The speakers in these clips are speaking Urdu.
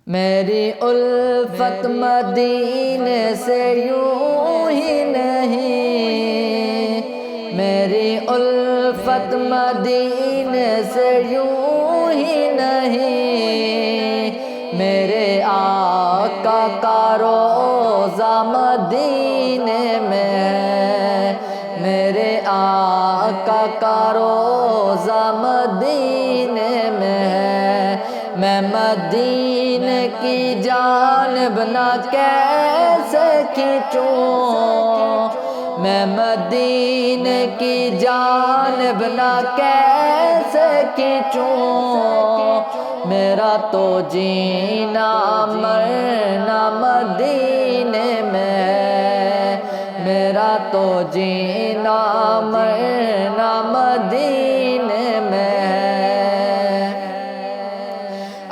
میری الفت مدینے سے یوں ہی نہیں، میری الفت مدینے سے یوں ہی نہیں، میرے آقا کا روضہ مدینے میں ہے، میرے آقا کا روضہ مدینے میں ہے۔ میں مدینے کی جانب نہ کیسے کھینچوں، میں مدینے کی جانب نہ کیسے کھینچوں، میرا تو جینا مرنا مدینے میں ہے، میرا تو جینا مرنا مدینے میں ہے۔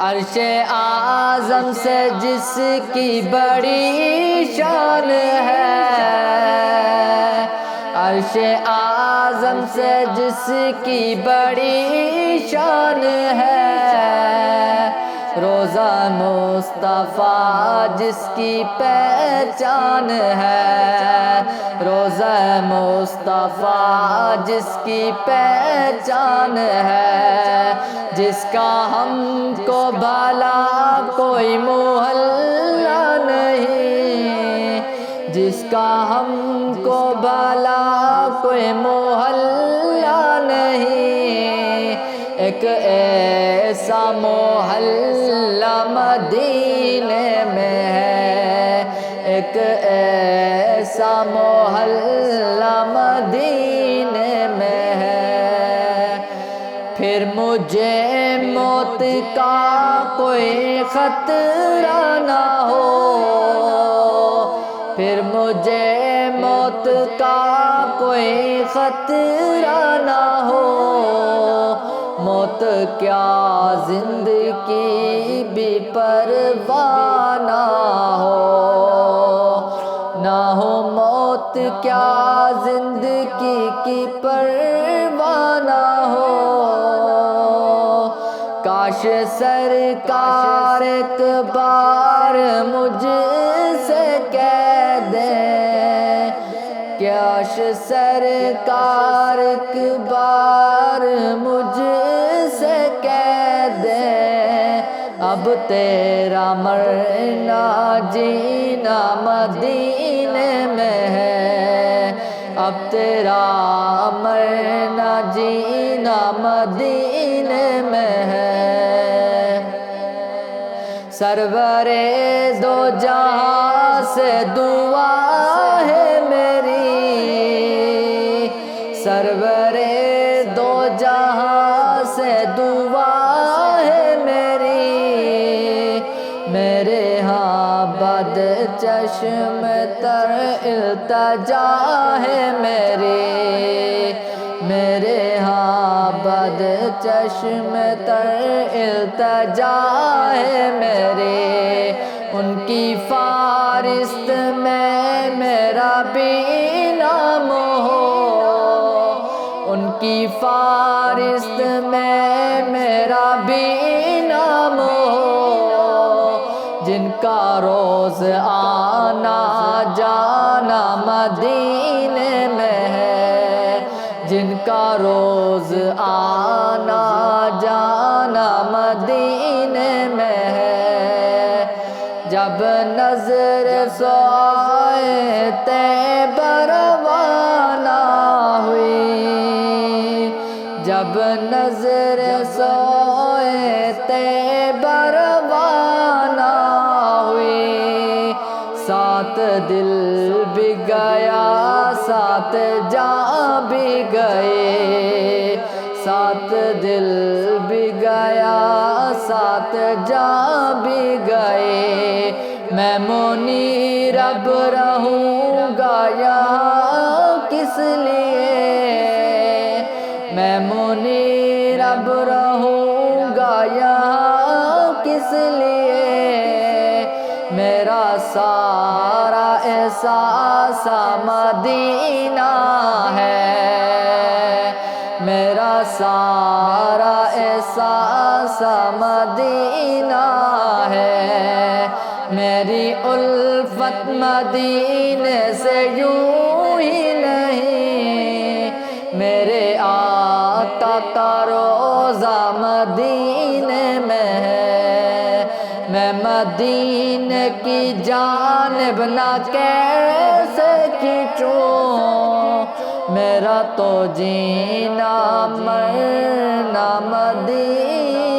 عرش اعظم سے جس کی بڑی شان ہے، عرش اعظم سے جس کی بڑی شان ہے، روضہ مصطفیٰ جس کی پہچان ہے، روضہ مصطفیٰ جس کی پہچان ہے، جس کا ہم کو بھلا کوئی محلہ نہیں، جس کا ہم کو بھلا کوئی محلہ نہیں، ایک ایسا محلہ مدینے میں ہے، ایک ایسا محلہ مدینے میں ہے۔ پھر مجھے موت کا کوئی خطرہ نہ ہو، پھر مجھے موت کا کوئی خطرہ نہ ہو، موت کیا زندگی بھی پرواہ نہ ہو، نہ ہو موت کیا زندگی کی پرواہ نہ ہو۔ کاش سرکار ایک بار مجھ سے کہہ دیں، کاش سرکار ایک بار مجھ سے کہہ دیں، اب تیرا مرنا جینا مدینے میں ہے، اب تیرا مرنا جینا مدینے میں ہے۔ سرور دو جہاں سے دعا ہے میری، سرور دو جہاں سے دعا ہے میری، میرے ہاں بد چشم تر التجا ہے میری، میرے ہاں بد چشم تر التجا ہے میرے، ان کی فارست میں میرا بھی نام ہو، ان کی فارست میں میرا بھی نام ہو، جن کا روز آنا جانا مدینے میں ہے، جن کا روز آنا جانا مدینے میں ہے۔ جب نظر سوئے طیبہ روانہ ہوئی، جب نظر سوئے طیبہ روانہ ہوئی، سات دل بھی گیا سات جاں بھی گئے، سات دل بھی گیا سات جاں بھی گئے، میں منیر اب رہوں گا یہاں کس لیے، میں منیر اب رہوں گا یہاں کس لیے، میرا سارا احساس مدینہ ہے، میرا سارا احساس مدینہ ہے۔ میری الفت مدینے سے یوں ہی نہیں، میرے آقا کا روضہ مدینے میں ہے، میں مدینے کی جانب نہ کیسے کھینچوں، میرا تو جینا مرنا مدینے